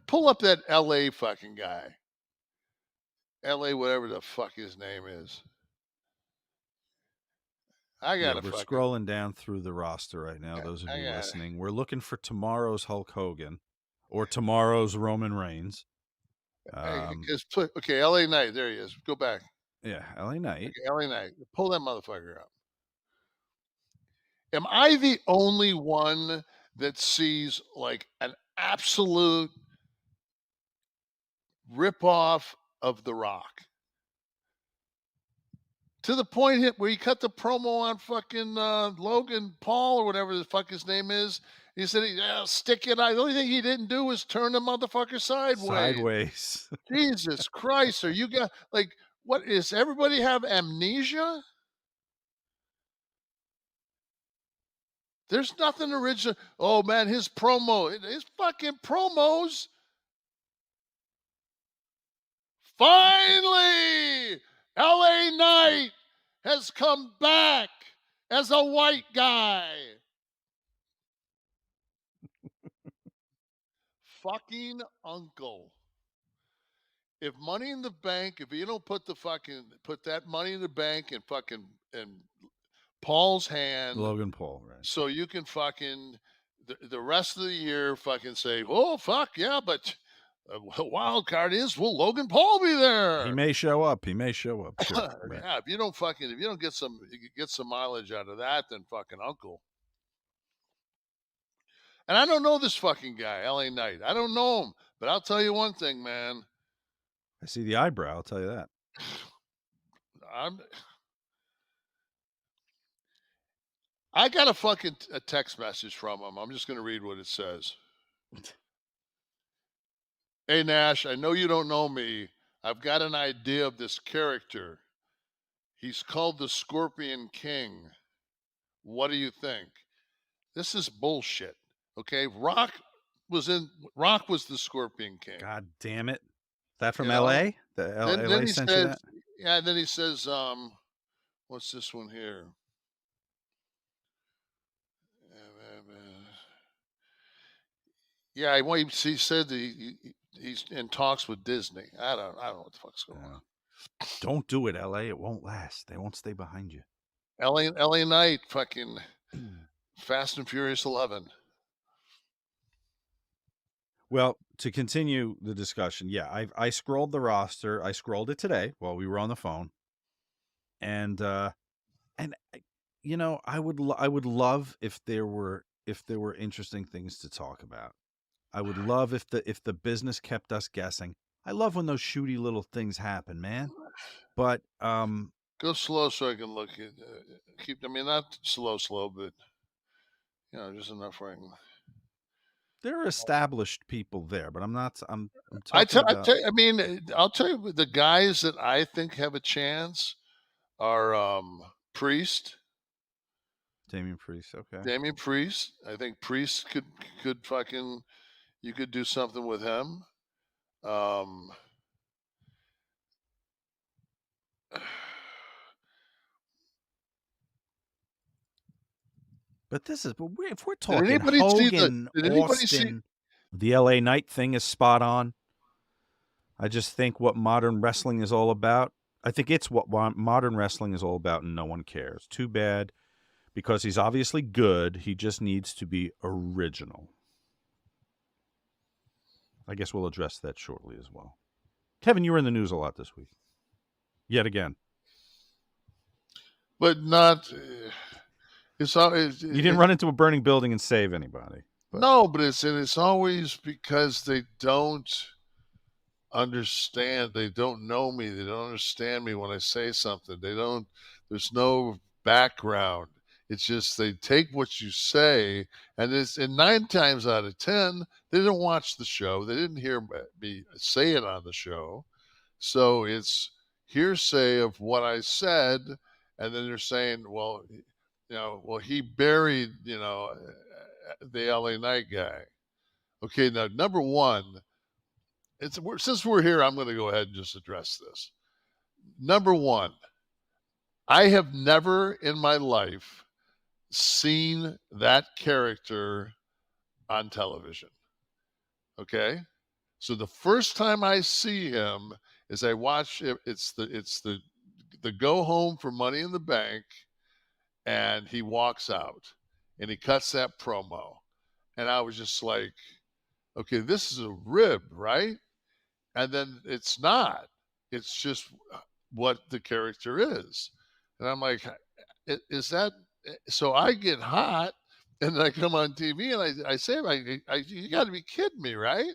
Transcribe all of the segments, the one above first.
Pull up that L.A. fucking guy, L.A. whatever the fuck his name is. I Yeah, gotta we're fucking, scrolling down through the roster right now, those of I you got listening. We're looking for tomorrow's Hulk Hogan or tomorrow's Roman Reigns. Um, because okay, L.A. Knight, there he is. Go back. yeah, LA Knight. Okay, L.A. Knight, pull that motherfucker up. Am I the only one that sees like an absolute ripoff of The Rock? To the point where he cut the promo on fucking Logan Paul or whatever the fuck his name is. He said, "Yeah, stick it." The only thing he didn't do was turn the motherfucker sideways. Sideways. Jesus Christ! Are you got like what is everybody have amnesia? There's nothing original. Oh man, his fucking promos. Finally, LA Knight has come back as a white guy. Fucking uncle. If Money in the Bank, if you don't put that Money in the Bank in fucking in Paul's hand, Logan Paul, right? so you can fucking the rest of the year fucking say, oh fuck yeah, but wild card is will Logan Paul be He there? may show up. He may show up. Sure. Right. Yeah, if you don't get some mileage out of that, then fucking uncle. And I don't know this fucking guy, LA Knight. I don't know him, but I'll tell you one thing, man. I see the eyebrow. I'll tell you that. I'm I got a fucking a text message from him. I'm just gonna read what it says. Hey Nash, I know you don't know me. I've got an idea of this character. He's called the Scorpion King. What do you think? This is bullshit. Okay, Rock was the Scorpion King. God damn it. That from You know. LA? The Then LA he sent you says, that? yeah. Then he says, what's this one here? Yeah, well, he said that he's in talks with Disney. I don't know what the fuck's going Yeah. on. Don't do it, LA. It won't last. They won't stay behind you. LA Knight, fucking Fast and Furious 11. Well, to continue the discussion, yeah, I scrolled the roster. I scrolled it today while we were on the phone, and you know, I would love if there were interesting things to talk about. I would love if the business kept us guessing. I love when those shooty little things happen, man. But Go slow so I can look at keep. I mean, not slow, but just enough where I can. there are established people there, but I'm talking about I mean, I'll tell you the guys that I think have a chance are Priest, Damian Priest. Okay. Damian Priest. I think Priest could fucking you could do something with him. Um, But if we're did talking anybody see the? Hogan, Did anybody see? Austin, the LA Knight thing is spot on. I just think what modern wrestling is all about. I think it's what modern wrestling is all about, and no one cares. Too bad, because he's obviously good. He just needs to be original. I guess we'll address that shortly as well. Kevin, you were in the news a lot this week, yet again. But not. You didn't run into a burning building and save anybody, but no, but it's always because they don't understand. They don't know me. They don't understand me when I say something. They don't. There's no background. It's just they take what you say, and 9 times out of 10, they didn't watch the show. They didn't hear me say it on the show, so it's hearsay of what I said, and then they're saying, well, well he buried the LA Knight guy. Okay, now number one, since we're here, I'm going to go ahead and just address this. Number one, I have never in my life seen that character on television. Okay, so the first time I see him is I watch it. It's the go home for Money in the Bank, and he walks out, and he cuts that promo, and I was just like, okay, this is a rib, right? And then it's not. It's just what the character is, and I'm like, Is that?" So I get hot, and then I come on TV and I say, "You got to be kidding me, right?"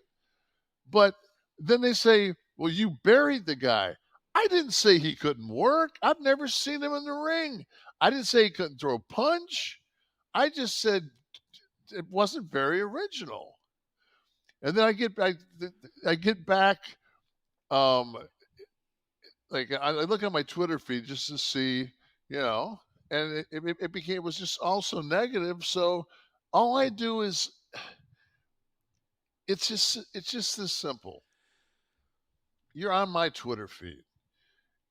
But then they say, "Well, you buried the guy." I didn't say he couldn't work. I've never seen him in the ring. I didn't say he couldn't throw a punch. I just said it wasn't very original. And then I get back, um, like I look at my Twitter feed just to see, you know, and it was just also negative. So all I do is it's just this simple. You're on my Twitter feed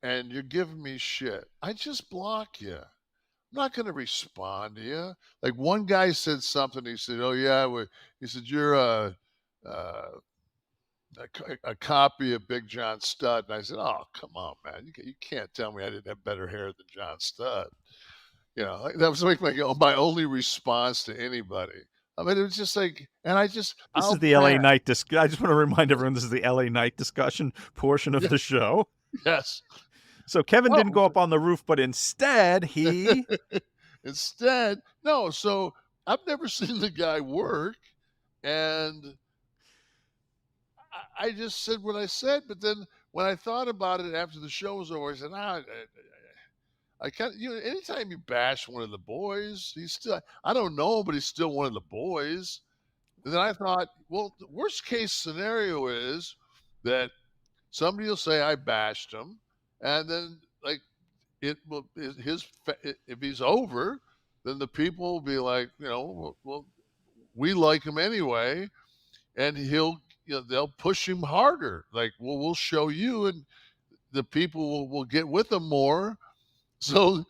and you're giving me shit. I just block you. I'm not going to respond to you. Like one guy said something. He said, "Oh yeah," he said, "You're uh, a copy of Big John Studd." And I said, "Oh, come on, man. You can't tell me I didn't have better hair than John Studd." Like, that was like my only response to anybody. I mean, it was just like, and This I'll is the LA back. Night I just want to remind everyone this is the LA Night discussion portion of Yeah, the show. yes. So Kevin didn't Oh, go up on the roof, but instead he instead, no. So I've never seen the guy work, and I just said what I said. But then when I thought about it after the show was over, I said, I can't. Anytime you bash one of the boys, he's still. I don't know, but he's still one of the boys. And then I thought, well, the worst case scenario is that somebody will say I bashed him, and then like it will if he's over, then the people will be like, well, we like him anyway, and they'll push him harder. Like, well, we'll show you, and the people will get with him more. So So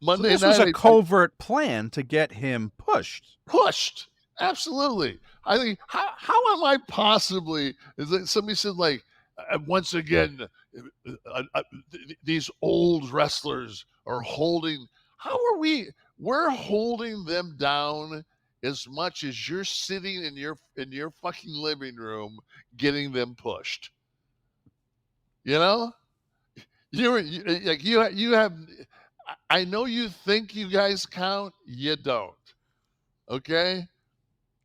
Monday this was night, a I covert plan to get him pushed. pushed. Absolutely. I think how am I possibly? Is it, somebody said like once again, these old wrestlers are holding. How are we? We're holding them down as much as you're sitting in your fucking living room getting them pushed. You know, like you have. I know you think you guys count. You don't. Okay.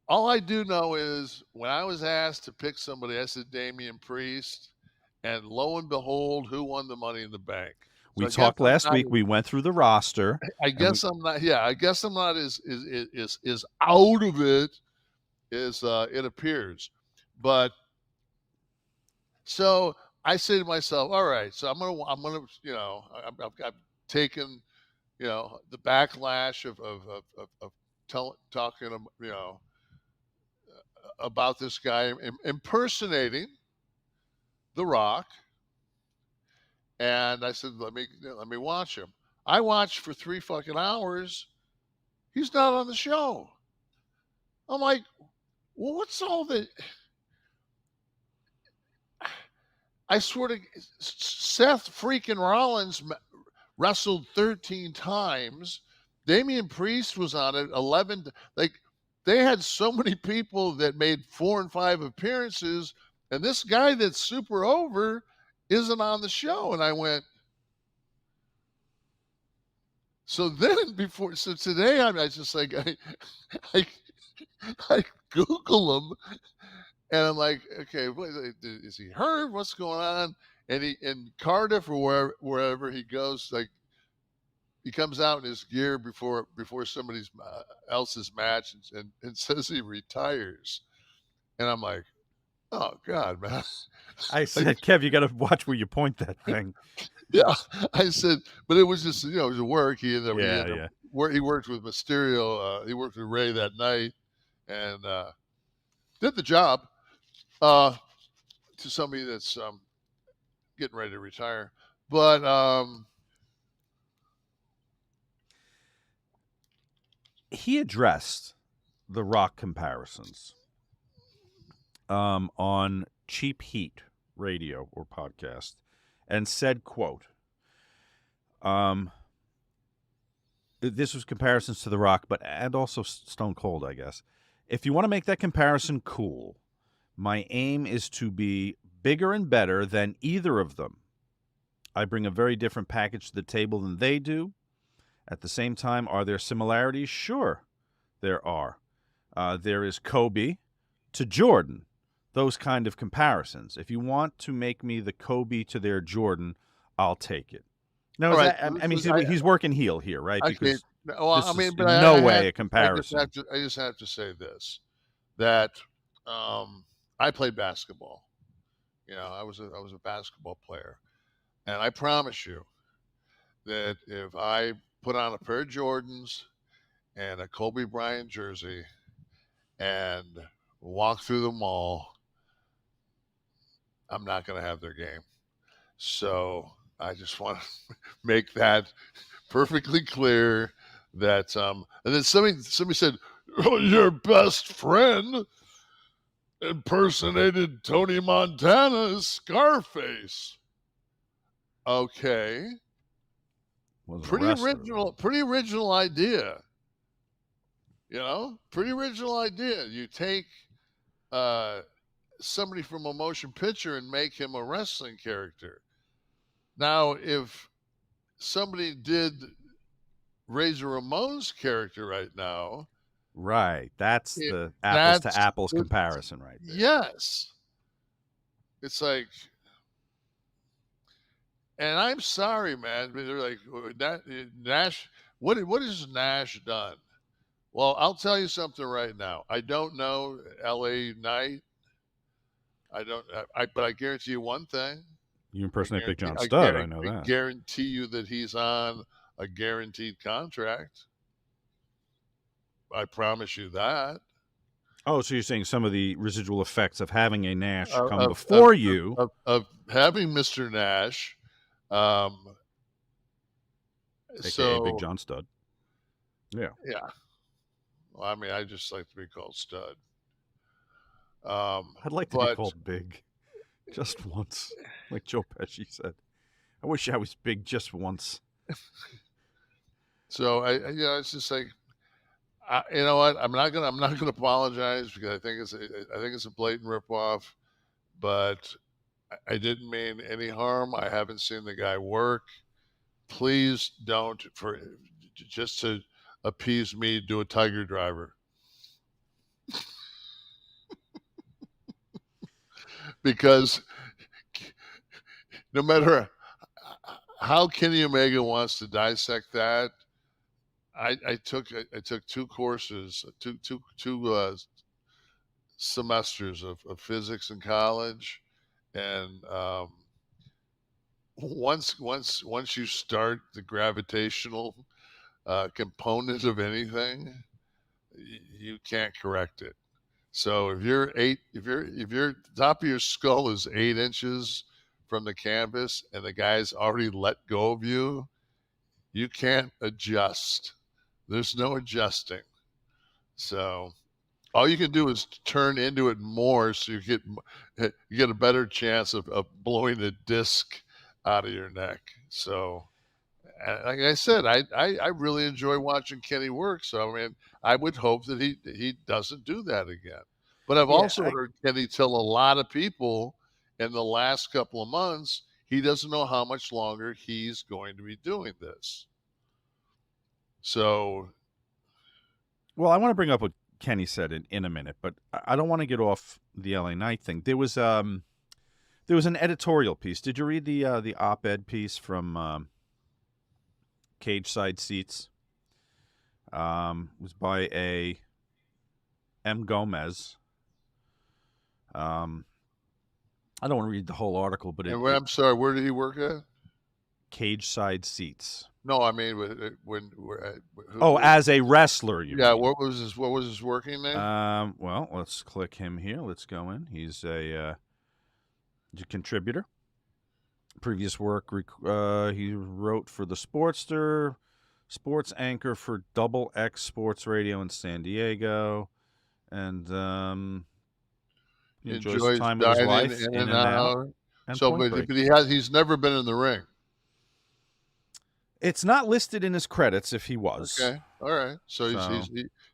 All I do know is when I was asked to pick somebody, I said Damian Priest, and lo and behold, who won the Money in the Bank? So We I guess talked I'm last not. week. We went through the roster I and we guess I'm not. Yeah, I guess I'm not as out of it as it appears. But so I say to myself, all right. So I'm gonna I've taken the backlash of talking about this guy impersonating The Rock, and I said, let me watch him. I watched for 3 fucking hours. He's not on the show. I'm like, well, what's all the? I swear to Seth freaking Rollins wrestled 13 times. Damian Priest was on it 11. Like they had so many people that made 4 and 5 appearances, and this guy that's super over isn't on the show. And I went, so then so today I just like I I Google him and I'm like, okay, is he hurt? What's going on? And he in Cardiff or wherever he goes, like he comes out in his gear before somebody's else's match and says he retires. And I'm like, oh God, man. I Like, said, Kev, you got to watch where you point that thing. yeah, I said, but it was just it was work. He Yeah, ended up yeah. he worked with Mysterio. He worked with Ray that night and did the job to somebody that's getting ready to retire. But He addressed the Rock comparisons. on Cheap Heat radio or podcast and said, quote, this was comparisons to The Rock, and also Stone Cold, I guess. If you want to make that comparison, cool. My aim is to be bigger and better than either of them. I bring a very different package to the table than they do. At the same time, are there similarities? Sure, there are. There is Kobe to Jordan, those kind of comparisons. If you want to make me the Kobe to their Jordan, I'll take it. No, All is right. that? I mean, he's working heel here, right? Okay. Because Well, this I is mean, but in no way a comparison. I just have to say this, that I played basketball. You know, I was a basketball player, and I promise you that if I put on a pair of Jordans and a Kobe Bryant jersey and walk through the mall, I'm not going to have their game. So I just want to make that perfectly clear that and then somebody said, oh, your best friend impersonated Tony Montana's Scarface. Okay. Pretty original idea. You know, pretty original idea. You take somebody from a motion picture and make him a wrestling character. Now, if somebody did Razor Ramon's character right now, right? That's the apples to apples comparison, right there. Yes, it's like, and I'm sorry, man. But they're like Nash. What has Nash done? Well, I'll tell you something right now. I don't know L.A. Knight. I don't. But I guarantee you one thing. You impersonate Big John Studd. I know that. I guarantee you that he's on a guaranteed contract. I promise you that. Oh, so you're saying some of the residual effects of having a Nash come before you. Of having Mr. Nash. AKA Big John Studd. Yeah. Yeah. Well, I mean, I just like to be called Stud. I'd like to be called Big just once, like Joe Pesci said. I wish I was big just once. So it's just like, you know what? I'm not gonna apologize because I think it's a blatant ripoff. But I didn't mean any harm. I haven't seen the guy work. Please don't, for just to appease me, do a Tiger Driver. Because no matter how Kenny Omega wants to dissect that, I took 2 courses, two semesters of physics in college, and once you start the gravitational component of anything, you can't correct it. So if your top of your skull is 8 inches from the canvas and the guy's already let go of you, you can't adjust. There's no adjusting. So all you can do is turn into it more, so you get a better chance of blowing a disc out of your neck. So, like I said, I really enjoy watching Kenny work. So I mean, I would hope that he doesn't do that again. But I've also heard Kenny tell a lot of people in the last couple of months he doesn't know how much longer he's going to be doing this. So, well, I want to bring up what Kenny said in a minute, but I don't want to get off the LA Knight thing. There was an editorial piece. Did you read the op-ed piece from Cage Side Seats? It was by a M. Gomez. I don't want to read the whole article, but I'm sorry, where did he work at? Cage Side Seats. No, I mean as a wrestler, you mean? What was his working name? Well, let's click him here. Let's go in. He's a contributor. Previous work, he wrote for the Sportster, sports anchor for Double X Sports Radio in San Diego, and He enjoys the enjoys time with his dining wife, in in and and out, out. and So, Point but Break. he's never been in the ring. It's not listed in his credits if he was. Okay, all right. So So,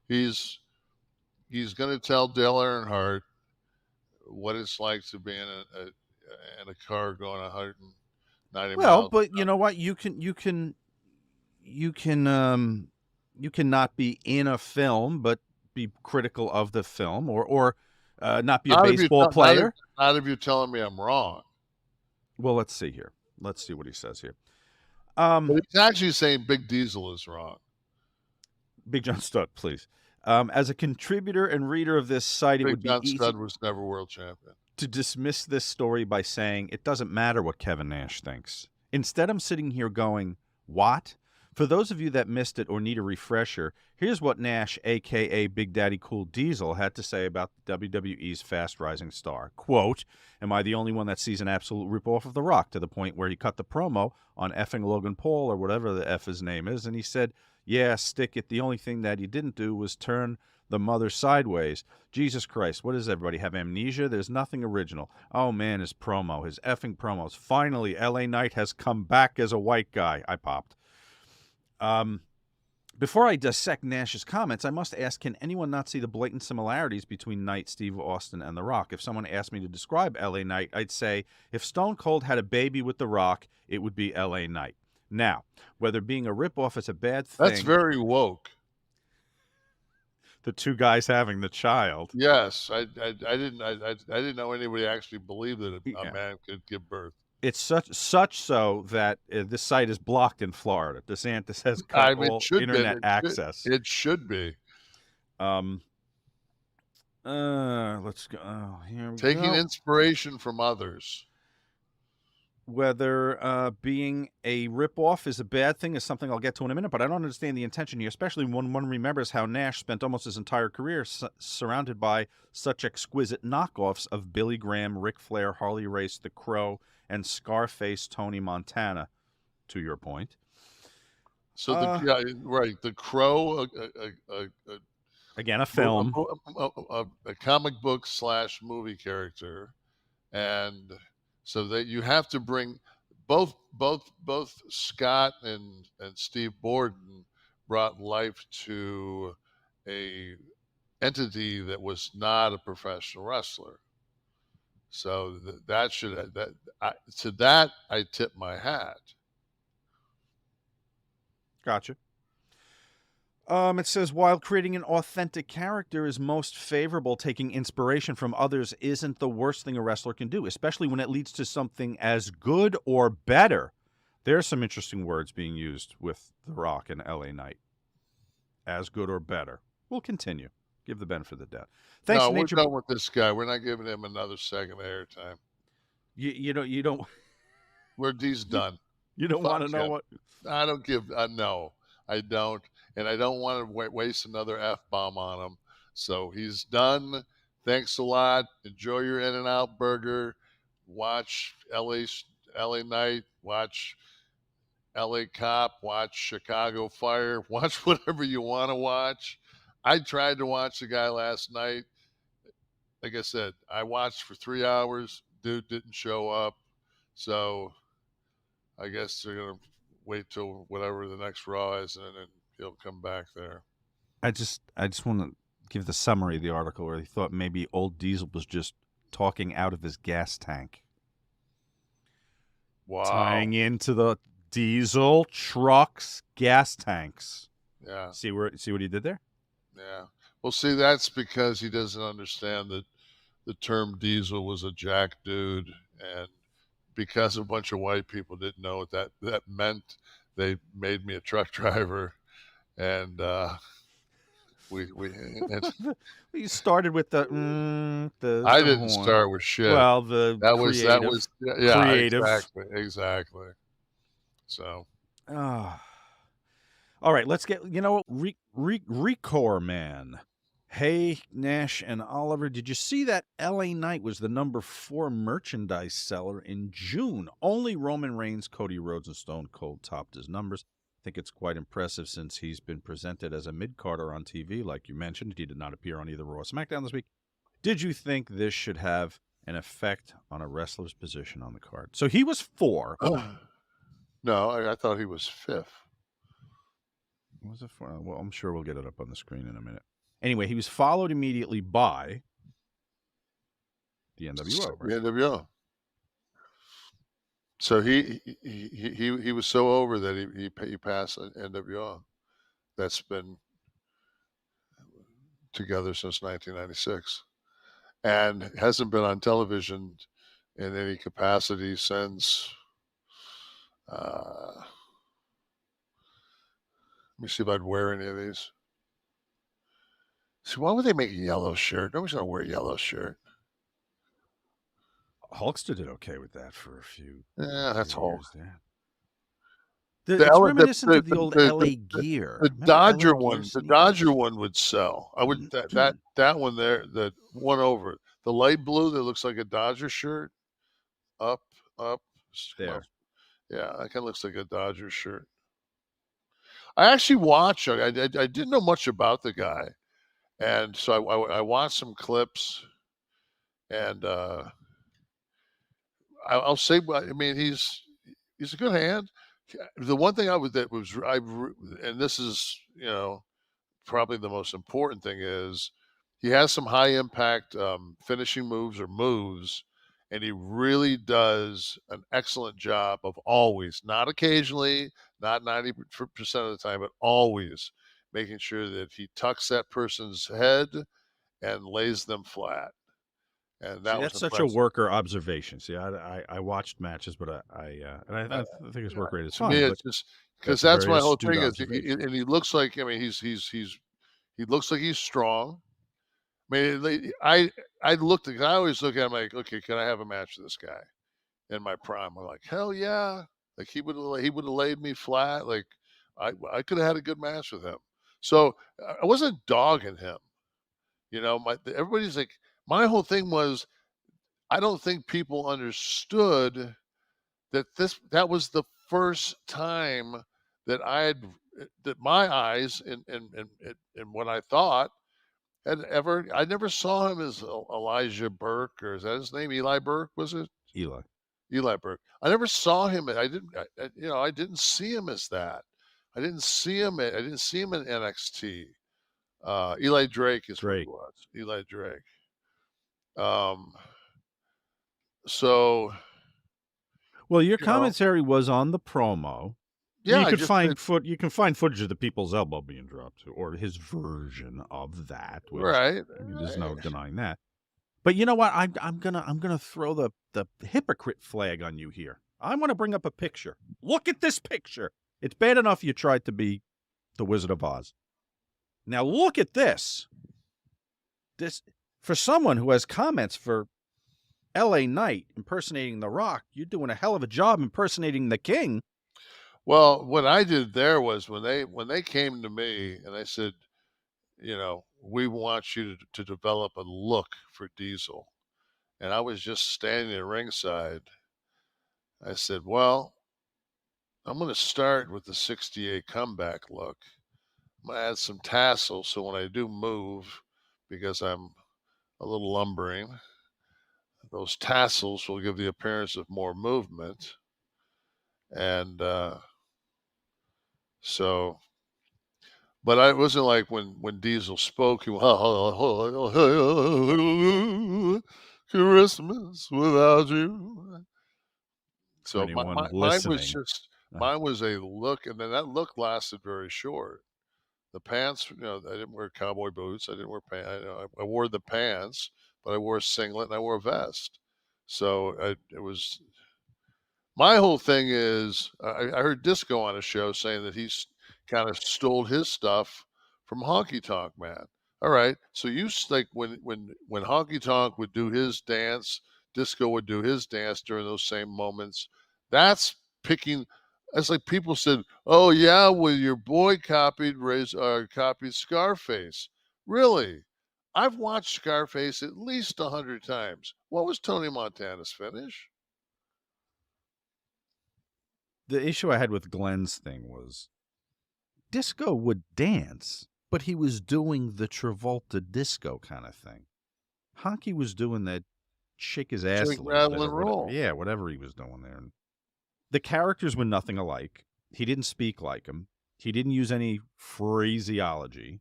he's he's going to tell Dale Earnhardt what it's like to be in a car going 190 well, miles. but you know what? You can you cannot be in a film but be critical of the film, or not be a Not if you baseball tell, player. not if you're telling me I'm wrong. Well, let's see here. Let's see what he says here. But he's actually saying Big Diesel is wrong. Big John Studd, please. As a contributor and reader of this site, it Big would be John easy Studd was never world champion. to dismiss this story by saying it doesn't matter what Kevin Nash thinks. Instead, I'm sitting here going, what? For those of you that missed it or need a refresher, here's what Nash, a.k.a. Big Daddy Cool Diesel, had to say about WWE's fast-rising star. Quote, am I the only one that sees an absolute ripoff of The Rock, to the point where he cut the promo on effing Logan Paul or whatever the F his name is, and he said, yeah, stick it. The only thing that he didn't do was turn the mother sideways. Jesus Christ, what does everybody have, amnesia? There's nothing original. Oh man, his promo, his effing promos. Finally, LA Knight has come back as a white guy. I popped. Before I dissect Nash's comments, I must ask, can anyone not see the blatant similarities between Knight, Steve Austin, and The Rock? If someone asked me to describe LA Knight, I'd say if Stone Cold had a baby with The Rock, it would be LA Knight. Now, whether being a ripoff is a bad thing... That's very woke. The two guys having the child. Yes, I didn't know anybody actually believed that a man could give birth. It's such so that this site is blocked in Florida. DeSantis has cut all internet access. It should be. Let's go. Oh, here we Taking go. inspiration from others. Whether being a ripoff is a bad thing is something I'll get to in a minute, but I don't understand the intention here, especially when one remembers how Nash spent almost his entire career surrounded by such exquisite knockoffs of Billy Graham, Ric Flair, Harley Race, The Crow, and Scarface Tony Montana, to your point. So right, The Crow, again, a film, a comic book / movie character, and so that you have to bring both Scott and Steve Borden brought life to a entity that was not a professional wrestler. So to that I tip my hat. Gotcha. It says, while creating an authentic character is most favorable, taking inspiration from others isn't the worst thing a wrestler can do, especially when it leads to something as good or better. There are some interesting words being used with The Rock and LA Knight. As good or better. We'll continue. Give the benefit of the doubt. Thanks, no, we're Nature. done with this guy. We're not giving him another second of airtime. You don't. He's done. You don't want to know what. I don't give. No, I don't, and I don't want to waste another F-bomb on him. So he's done. Thanks a lot. Enjoy your In-N-Out burger. Watch LA Knight. Watch LA Cop. Watch Chicago Fire. Watch whatever you want to watch. I tried to watch the guy last night. Like I said, I watched for 3 hours. Dude didn't show up. So I guess they're going to wait till whatever the next Raw is, and then he'll come back there. I just want to give the summary of the article where he thought maybe old Diesel was just talking out of his gas tank. Wow. Tying into the diesel trucks, gas tanks. Yeah. See what he did there? Yeah. Well, see, that's because he doesn't understand that the term diesel was a jack dude, and because a bunch of white people didn't know what that meant, they made me a truck driver, and we you started with the I the didn't horn. start with shit. Well, that was creative. Exactly. So, all right, let's get, Recor Man. Hey, Nash and Oliver, did you see that LA Knight was the number 4 merchandise seller in June? Only Roman Reigns, Cody Rhodes, and Stone Cold topped his numbers. I think it's quite impressive since he's been presented as a mid-carder on TV, like you mentioned. He did not appear on either Raw or SmackDown this week. Did you think this should have an effect on a wrestler's position on the card? So he was 4. No, I thought he was 5th. Was it 4? Well, I'm sure we'll get it up on the screen in a minute. Anyway, he was followed immediately by the NWO, The right? NWO. So he was so over that he passed NWO. That's been together since 1996, and hasn't been on television in any capacity since. Let me see if I'd wear any of these. See, why would they make a yellow shirt? Nobody's gonna wear a yellow shirt. Hulkster did okay with that for a few Yeah, that's Hulk. years there. The It's L reminiscent of the old LA the Gear. Remember LA Dodger Gear one the Dodger sneakers? one would sell. I would that one there, the one over, the light blue that looks like a Dodger shirt, up, up, come on. There. Yeah, that kinda looks like a Dodger shirt. I actually watched, I didn't know much about the guy, and so I watched some clips, and, I'll say, I mean, he's a good hand. The one thing I would that was I and this is, probably the most important thing is he has some high impact finishing moves, and he really does an excellent job of always, not occasionally, not 90% of the time, but always making sure that he tucks that person's head and lays them flat. And See, that was that's such a impressive. worker observation. See, I watched matches, but I think his work rate is To me, fine. But it's just because that's a that's very my whole astute thing is, observation. and he looks like, I mean, he looks like he's strong. I mean, I looked at, I always look at him like, okay, can I have a match with this guy in my prime? I'm like, hell yeah! Like he would have laid me flat. Like I could have had a good match with him. So I wasn't dogging him. Everybody's like, my whole thing was, I don't think people understood that was the first time that that my eyes and what I thought I never saw him as Elijah Burke, or is that his name? Eli Burke, was it? Eli. Eli Burke. I never saw him. I didn't. I didn't see him as that. I didn't see him in NXT. Eli Drake is what he Drake. was. Eli Drake. Um. So Well, your you know, commentary was on the promo. yeah. I just You can find footage of the people's elbow being dropped, or his version of that, which right, there's no right. denying that. But you know what? I'm gonna throw the hypocrite flag on you here. I want to bring up a picture. Look at this picture. It's bad enough you tried to be the Wizard of Oz. Now look at this. This, for someone who has comments for L.A. Knight impersonating The Rock, you're doing a hell of a job impersonating the King. Well, what I did there was when they came to me and they said, we want you to develop a look for Diesel. And I was just standing at ringside. I said, well, I'm going to start with the 68 comeback look. I'm going to add some tassels so when I do move, because I'm a little lumbering, those tassels will give the appearance of more movement. And so, but I wasn't like when Diesel spoke, he went, Christmas without you. For So anyone mine listening, mine was a look, and then that look lasted very short. The pants, I didn't wear cowboy boots. I didn't wear pants. I wore the pants, but I wore a singlet and I wore a vest. So it was, my whole thing is, I heard Disco on a show saying that he's kind of stole his stuff from Honky Tonk Man. All right, so like when Honky Tonk would do his dance, Disco would do his dance during those same moments. That's picking. That's like people said, "Oh yeah, well your boy copied Scarface." Really? I've watched Scarface at least 100 times. What was Tony Montana's finish? the issue I had with Glenn's thing was Disco would dance, but he was doing the Travolta disco kind of thing. Honky was doing that shake his ass Shake, a little rattle, bit or and whatever. roll. Yeah, whatever he was doing there. And the characters were nothing alike. He didn't speak like him. He didn't use any phraseology.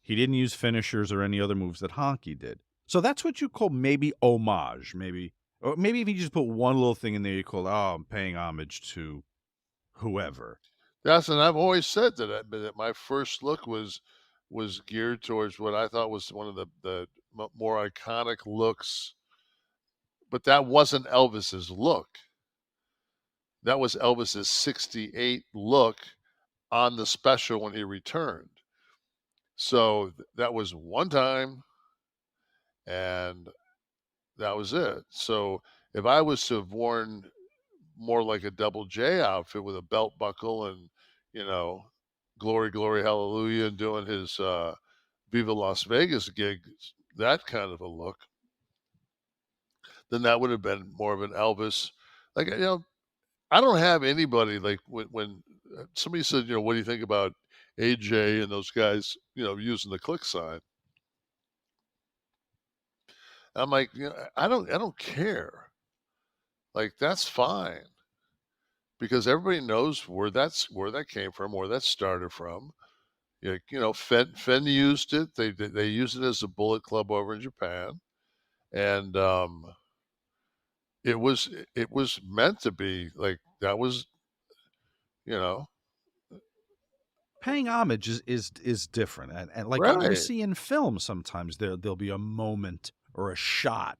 He didn't use finishers or any other moves that Honky did. So that's what you call maybe homage, maybe. Or maybe if you just put one little thing in there, you call, oh, I'm paying homage to whoever. And I've always said that that my first look was geared towards what I thought was one of the more iconic looks, but that wasn't Elvis's look. That was Elvis's '68 look on the special when he returned. So that was one time, and that was it. So if I was to have worn more like a Double J outfit with a belt buckle and, you know, glory, glory, hallelujah, and doing his Viva Las Vegas gig, that kind of a look, then that would have been more of an Elvis. Like, I don't have anybody like when somebody said, what do you think about AJ and those guys, using the click sign? I'm like, I don't care. Like, that's fine because everybody knows where that came from, where that started from. Fenn used it. They used it as a Bullet Club over in Japan, and it was meant to be like that was you know Paying homage is different, and like you right. see in film, sometimes there'll be a moment or a shot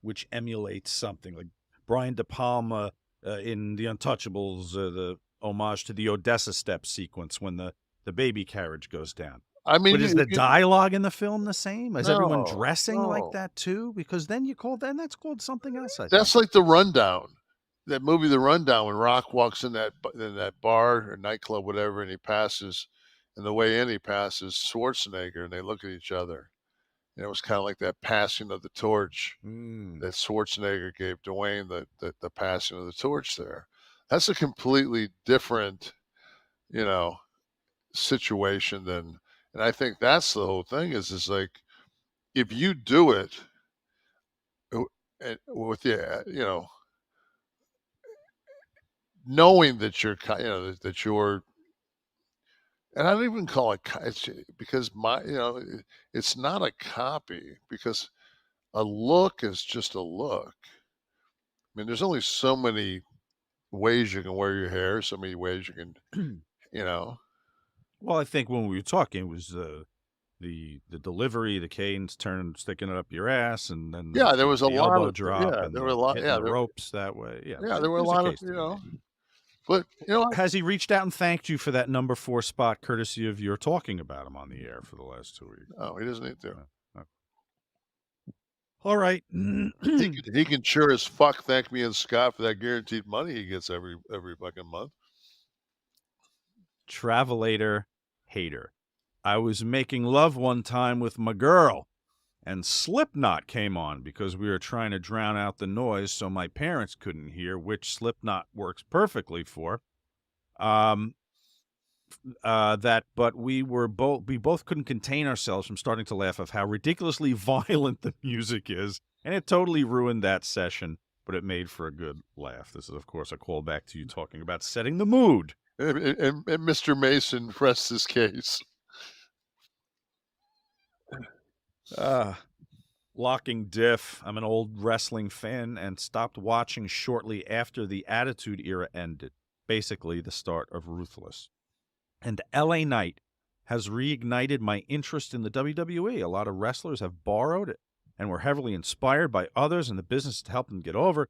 which emulates something, like Brian De Palma in The Untouchables, the homage to the Odessa step sequence when the baby carriage goes down. I mean, But is the dialogue in the film the same? Is everyone no, dressing like no. that too? Because then that's called something else, I That's think. like The Rundown. That movie, The Rundown, when Rock walks in that bar or nightclub, whatever, and he passes, and the way in he passes Schwarzenegger, and they look at each other. And it was kind of like that passing of the torch Mm. that Schwarzenegger gave Dwayne, the passing of the torch there. That's a completely different, you know, situation than, and I think that's the whole thing is like if you do it with knowing that that you're, and I don't even call it it's because it's not a copy because a look is just a look. I mean, there's only so many ways you can wear your hair, so many ways you can, you know. Well, I think when we were talking, it was the delivery, the cadence turn, sticking it up your ass, and then Yeah, there was a the lot elbow of drop yeah, and there were the a lot. hitting the ropes that way. Yeah, Yeah, there were a there's a lot of case to be made. but Has he reached out and thanked you for that number 4 spot, courtesy of your talking about him on the air for the last 2 weeks? no, he doesn't need to. No. All right. He can sure as fuck thank me and Scott for that guaranteed money he gets every fucking month. Travelator hater. I was making love one time with my girl, and Slipknot came on because we were trying to drown out the noise so my parents couldn't hear, which Slipknot works perfectly for. Um, but we both couldn't contain ourselves from starting to laugh of how ridiculously violent the music is, and it totally ruined that session. But it made for a good laugh. This is, of course, a callback to you talking about setting the mood. And Mr. Mason rests his case. Uh, Locking diff. I'm an old wrestling fan and stopped watching shortly after the Attitude Era ended, basically the start of Ruthless. And LA Knight has reignited my interest in the WWE. A lot of wrestlers have borrowed it and were heavily inspired by others in the business to help them get over.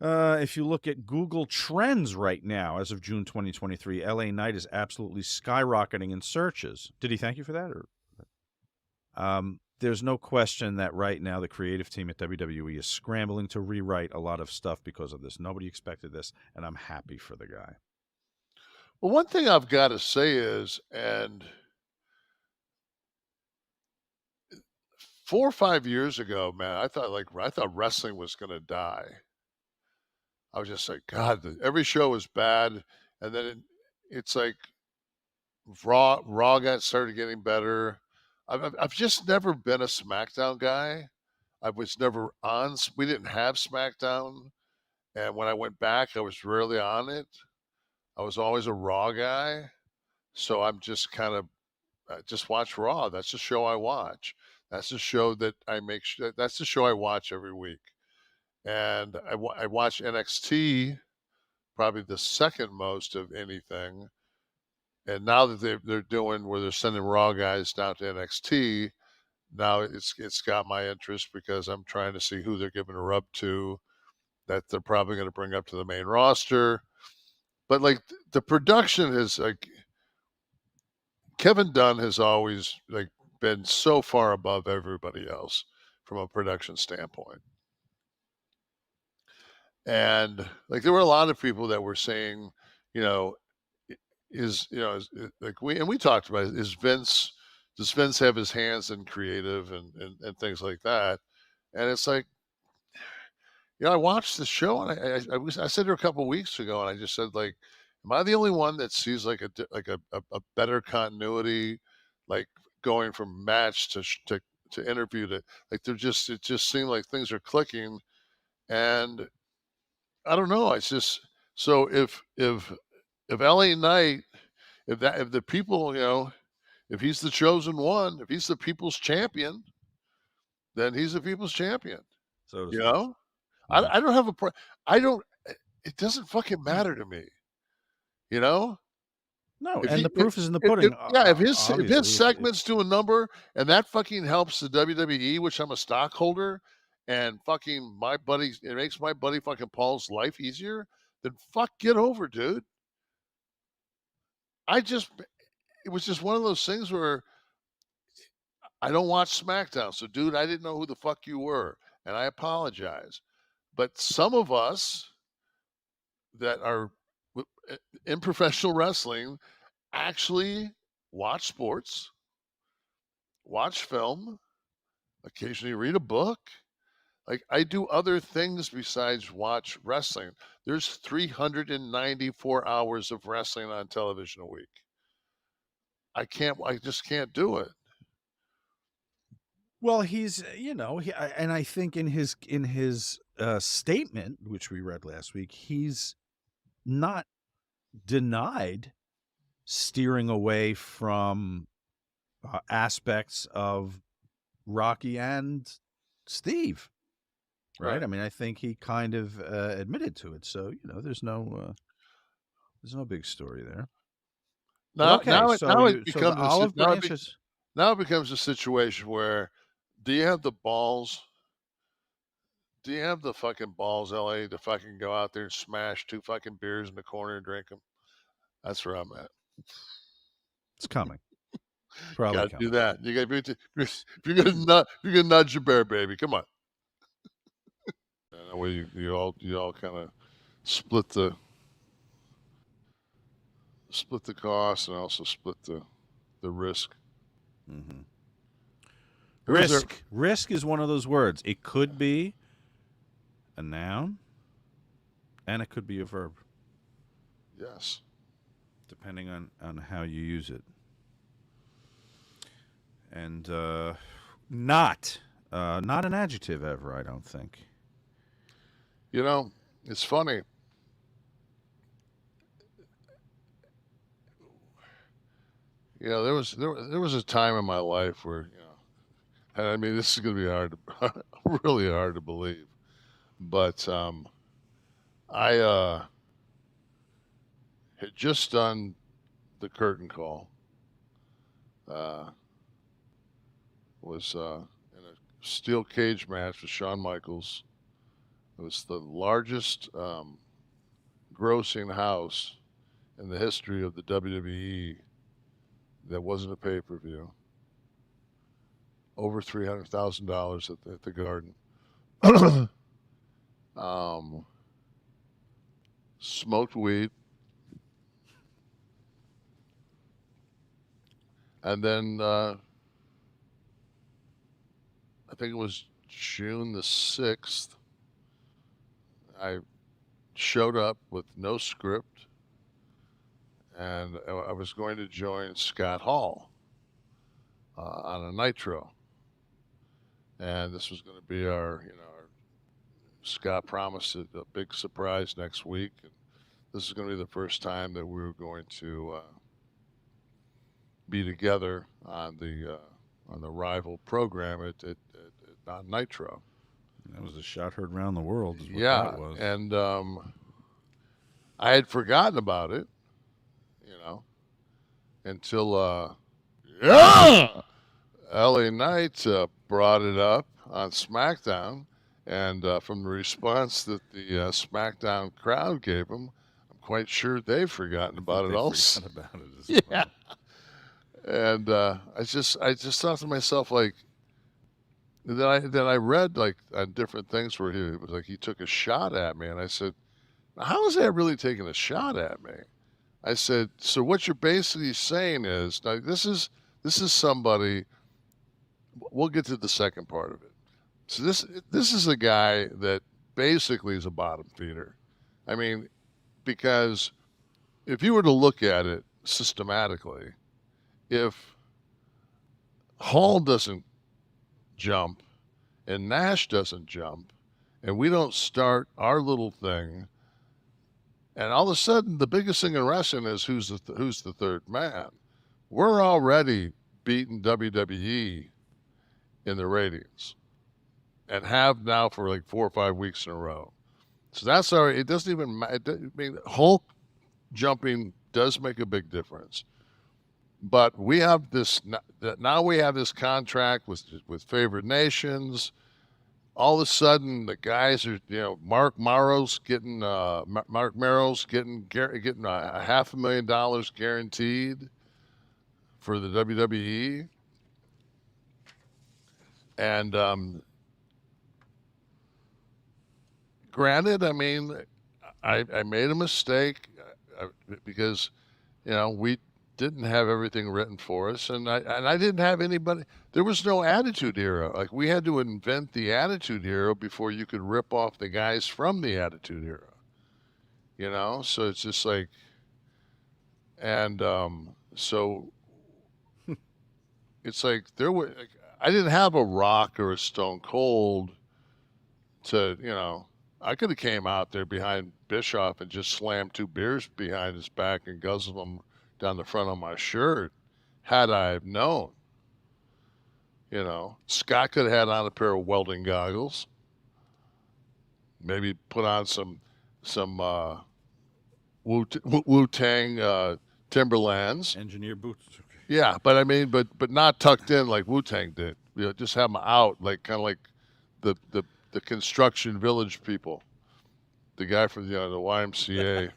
If you look at Google Trends right now, as of June 2023, LA Knight is absolutely skyrocketing in searches. Did he thank you for that? There's no question that right now the creative team at WWE is scrambling to rewrite a lot of stuff because of this. Nobody expected this, and I'm happy for the guy. Well, one thing I've got to say is, and 4 or 5 years ago, man, I thought wrestling was going to die. I was just like, God, every show was bad, and then it's like Raw got started getting better. I've just never been a SmackDown guy. I was never on. We didn't have SmackDown, and when I went back, I was rarely on it. I was always a Raw guy, so I'm just kind of just watch Raw. That's the show I watch. That's the show that I make sure. That's the show I watch every week. And I watch NXT probably the second most of anything. And now that they're doing where they're sending Raw guys down to NXT, now it's got my interest because I'm trying to see who they're giving a rub to that they're probably going to bring up to the main roster. But like the production is like Kevin Dunn has always like been so far above everybody else from a production standpoint. And like there were a lot of people that were saying, you know, like we talked about it, is Vince does Vince have his hands in creative and things like that? And it's like, I watched the show and I said her a couple weeks ago and I just said like, am I the only one that sees like a better continuity, like going from match to interview to like it just seemed like things are clicking and I don't know. It's just so if LA Knight, if the people, if he's the chosen one, if he's the people's champion, then he's the people's champion. so to You speak. know, Yeah. I don't have a I don't. It doesn't fucking matter to me. You know, No, if and he the proof is in the if pudding. yeah, if his Obviously, segments do a number and that fucking helps the WWE, which I'm a stockholder, and fucking my buddy, it makes my buddy fucking Paul's life easier, then fuck get over, dude. I just it was just one of those things where I don't watch SmackDown. So, dude, I didn't know who the fuck you were, and I apologize. But some of us that are in professional wrestling actually watch sports, watch film, occasionally read a book. Like I do other things besides watch wrestling. There's 394 hours of wrestling on television a week. I just can't do it. well, he's and I think in his statement, which we read last week, he's not denied steering away from aspects of Rocky and Steve. Right? Right. I mean, I think he kind of admitted to it. So there's no big story there. But Now okay, so the olive branch is now it becomes a situation where do you have the balls? Do you have the fucking balls, LA, to fucking go out there and smash two fucking beers in the corner and drink them? That's where I'm at. it's coming. It's You probably got to do coming. that. You got to be. If you're gonna nudge your bear, baby. Come on. And that way you all kind of split the cost and also split the risk. Mm-hmm. There was there. Risk is one of those words. It could be a noun and it could be a verb, Yes. depending on how you use it. And not an adjective ever, I don't think. You know, it's funny. There was a time in my life where and I mean this is going to be really hard to believe, but I had just done the curtain call. Uh, was in a steel cage match with Shawn Michaels. It was the largest grossing house in the history of the WWE that wasn't a pay per view. Over $300,000 at the Garden. um, Smoked weed, and then I think it was June the 6th. I showed up with no script, and I was going to join Scott Hall on a Nitro. and this was going to be our Scott promised a big surprise next week. And this is going to be the first time that we were going to be together on the rival program on Nitro. That was a shot heard around the world, is what that Yeah, was. and I had forgotten about it, you know, until yeah, LA Knight brought it up on SmackDown, and from the response that the SmackDown crowd gave him, I'm quite sure they've forgotten I think about it they also. forgot about it as Yeah, well. and I just thought to myself like that I read like on different things where he was like he took a shot at me, and I said, how is that really taking a shot at me? I said, so what you're basically saying is now this is somebody. We'll get to the second part of it. So this is a guy that basically is a bottom feeder. I mean, because if you were to look at it systematically, if Hall doesn't jump and Nash doesn't jump, and we don't start our little thing, and all of a sudden the biggest thing in wrestling is who's the third man. We're already beating WWE in the ratings and have now for like 4 or 5 weeks in a row. So that's our. It doesn't even matter. I mean, Hulk jumping does make a big difference, but we have this now. We have this contract with favored nations. All of a sudden, the guys are Mark Marrow's getting a $500,000 guaranteed for the WWE, and granted, I mean, I made a mistake because we didn't have everything written for us, and I didn't have anybody. There was no Attitude Era. Like we had to invent the Attitude Era before you could rip off the guys from the Attitude Era. So it's just like, and so it's like I didn't have a Rock or a Stone Cold to I could have came out there behind Bischoff and just slammed two beers behind his back and guzzled them down the front of my shirt had I have known. Scott could have had on a pair of welding goggles, maybe put on some Wu Tang Timberlands. Engineer boots. Okay. Yeah, but I mean, but not tucked in like Wu Tang did. Just have them out, like kind of like the construction village people. The guy from the YMCA.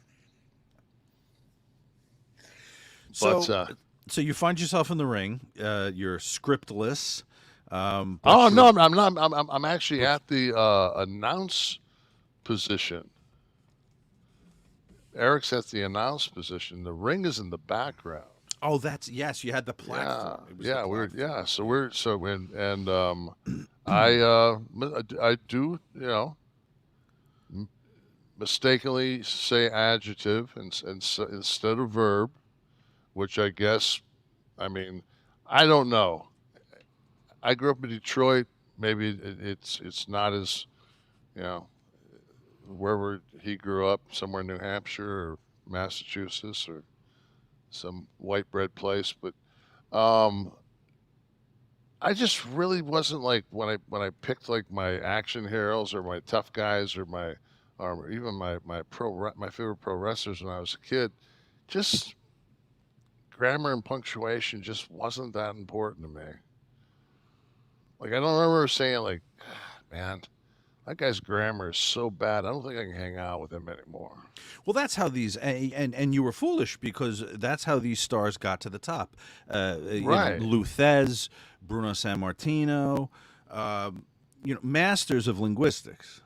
So, But so you find yourself in the ring. You're scriptless. But oh you're no, I'm not. I'm actually at the announce position. Eric's at the announce position. The ring is in the background. Oh, that's yes. You had the Yeah, platform. It was the yeah, platform. So Yeah. we're so and I do mistakenly say adjective instead of verb, which I guess I mean I don't know. I grew up in Detroit. Maybe it's not as you know wherever he grew up, somewhere in New Hampshire or Massachusetts or some white bread place, but um, I just really wasn't like when I picked like my action heroes or my tough guys or even my favorite pro wrestlers when I was a kid. Just grammar and punctuation just wasn't that important to me. Like I don't remember saying like, man, that guy's grammar is so bad. I don't think I can hang out with him anymore. Well, that's how and you were foolish because that's how these stars got to the top. Right. Lou Thez, Bruno San Martino, masters of linguistics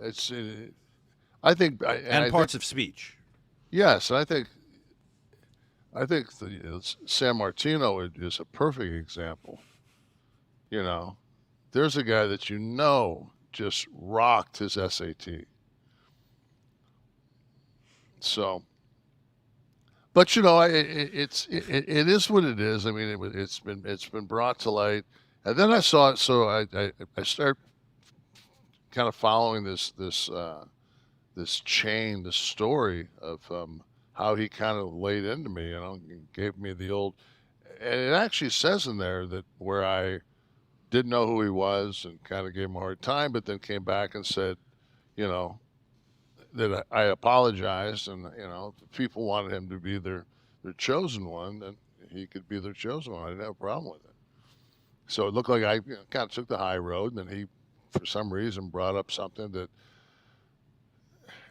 It's. I think, and I think, parts of speech. yes, I think San Martino is a perfect example. You know, there's a guy that just rocked his SAT. So, but it is what it is. I mean, it's been brought to light. And then I saw it, so I start kind of following this chain, this story of how he kind of laid into me, and gave me the old. And it actually says in there that where I didn't know who he was and kind of gave him a hard time, but then came back and said, you know, that I apologized, and if people wanted him to be their chosen one, then he could be their chosen one. I didn't have a problem with it. So it looked like I kind of took the high road, and then he, for some reason, brought up something that,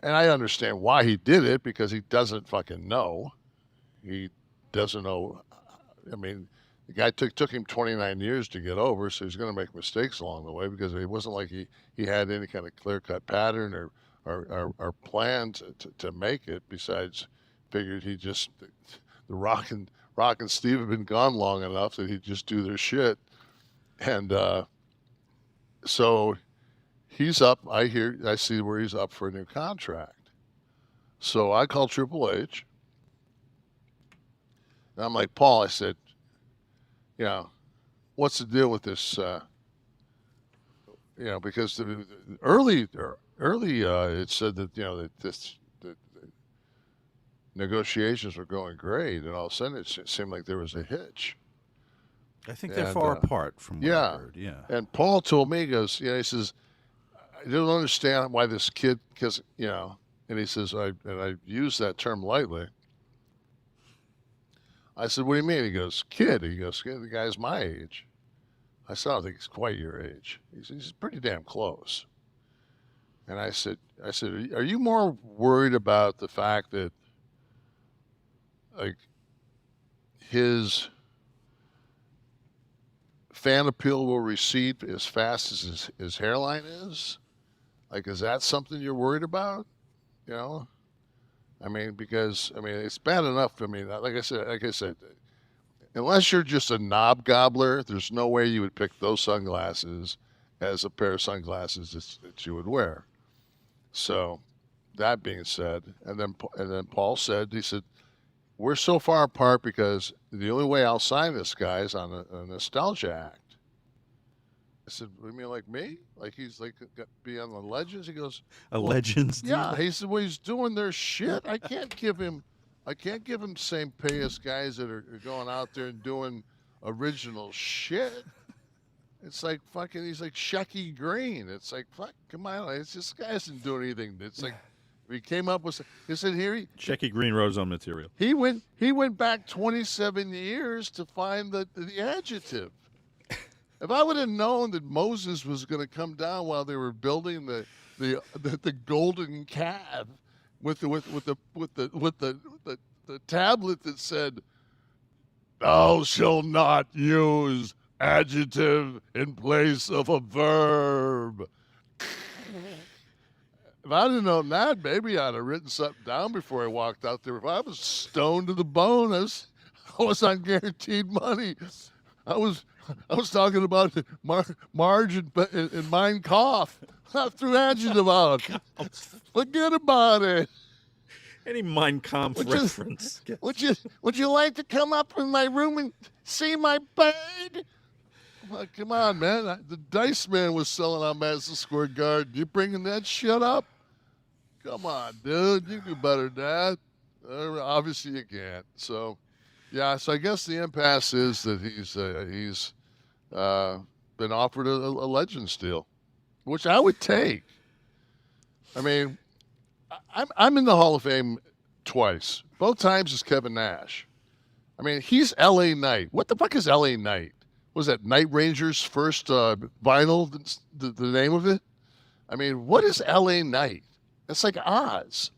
and I understand why he did it because he doesn't fucking know. He doesn't know. I mean, the guy took him 29 years to get over, so he's going to make mistakes along the way because it wasn't like he had any kind of clear cut pattern or plan to make it. Besides, figured he just the Rock and Steve have been gone long enough that he'd just do their shit, and so he's up. I see where he's up for a new contract. So I call Triple H, and I'm like, Paul, I said, you know, what's the deal with this? Because early it said that that negotiations were going great, and all of a sudden it seemed like there was a hitch. I think they're And far apart from what I yeah, heard. Yeah. and Paul told me, he goes, he says, I don't understand why this kid, because and he says, I use that term lightly. I said, what do you mean? He goes, kid. He goes, the guy's my age. I said, I don't think he's quite your age. He's pretty damn close. And I said, are you more worried about the fact that like his fan appeal will recede as fast as his hairline is? Like, is that something you're worried about? You know, I mean, because I mean, it's bad enough. I mean, like I said, unless you're just a knob gobbler, there's no way you would pick those sunglasses as a pair of sunglasses that you would wear. So, that being said, and then Paul said, he said, we're so far apart because the only way I'll sign this guy is on a nostalgia act. I said, what do you mean, like me? Like he's like be on the Legends? He goes, A well, Legends yeah. deal? He said, well, he's doing their shit. I can't give him the same pay as guys that are going out there and doing original shit. It's like fucking. He's like Shecky Green. It's like fuck. Come on, it's just this guy isn't doing anything. It's like he came up with. He said here Shecky Green wrote his own material. he went back 27 years to find the adjective. If I would have known that Moses was going to come down while they were building the golden calf with the tablet that said, "Thou shalt not use adjective in place of a verb." If I'd have known that, maybe I'd have written something down before I walked out there. If I was stoned to the bone, I was on guaranteed money. I was I was talking about Marge and Mein Kampf. I threw adjective out. Forget about it. Any Mein Kampf Would you, reference? would you like to come up in my room and see my bird? Well, come on, man. The Dice Man was selling on Madison Square Garden. You bringing that shit up? Come on, dude. You do better than that. Obviously, you can't. So, yeah. So I guess the impasse is that he's been offered a Legends deal, which I would take. I mean, I'm in the Hall of Fame twice. Both times is Kevin Nash. I mean, he's L.A. Knight. What the fuck is L.A. Knight? Was that Night Ranger's first vinyl? The name of it? I mean, what is L.A. Knight? It's like Oz.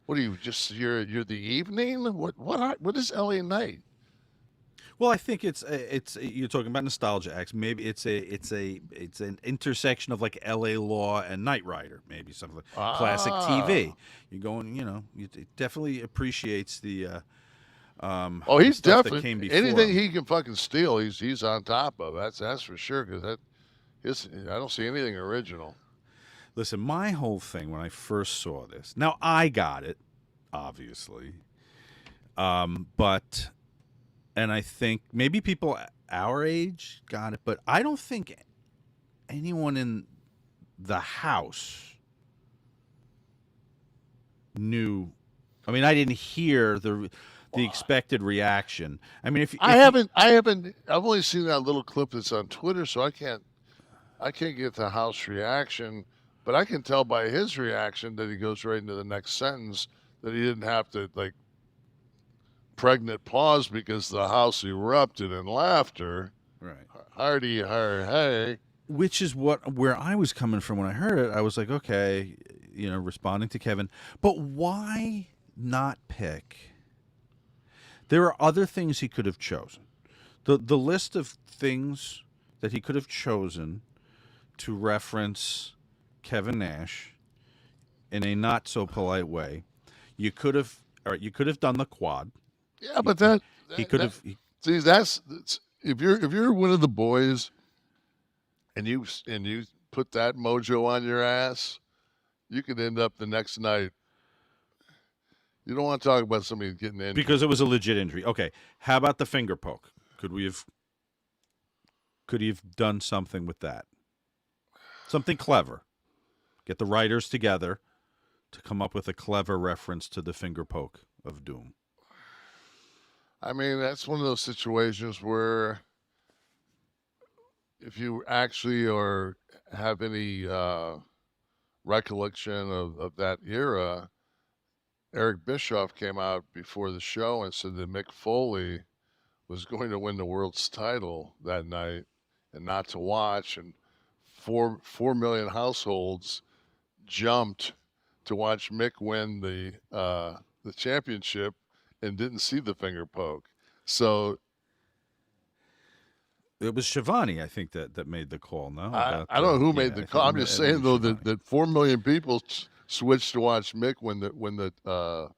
What are you? Just you're the evening? What is L.A. Knight? Well, I think it's you're talking about nostalgia acts. Maybe it's an intersection of like L.A. Law and Knight Rider. Maybe something like classic TV. Ah. You're going, it definitely appreciates the Oh, the he's stuff that definitely came before anything him. he can fucking steal. He's on top of. That's for sure. Because I don't see anything original. Listen, my whole thing when I first saw this. Now I got it, obviously, but And I think maybe people our age got it, but I don't think anyone in the house knew. I mean, I didn't hear the Well, expected reaction. I mean, I if you haven't, I haven't. I've only seen that little clip that's on Twitter, so I can't get the house reaction. But I can tell by his reaction that he goes right into the next sentence that he didn't have to like pregnant pause because the house erupted in laughter. right, Hardy, har, hey. which is where I was coming from when I heard it. I was like, okay, responding to Kevin, but why not pick? There are other things he could have chosen. The list of things that he could have chosen to reference Kevin Nash in a not so polite way. You could have, all right. You could have done the quad. Yeah, He, but he, that he that, could that have. see that's if you're one of the boys and you put that mojo on your ass, you could end up the next night. You don't want to talk about somebody getting Because injured. it was a legit injury. Okay, how about the finger poke? Could he have done something with that? Something clever. Get the writers together to come up with a clever reference to the finger poke of doom. I mean, that's one of those situations where if you actually or have any recollection of that era, Eric Bischoff came out before the show and said that Mick Foley was going to win the world's title that night and not to watch, and 4 million households jumped to watch Mick win the championship and didn't see the finger poke. So It was Shivani, I think, that made the call. No, about I don't know who made yeah, the I think call. I'm just it saying was though that Shivani. 4 million people switched to watch Mick when the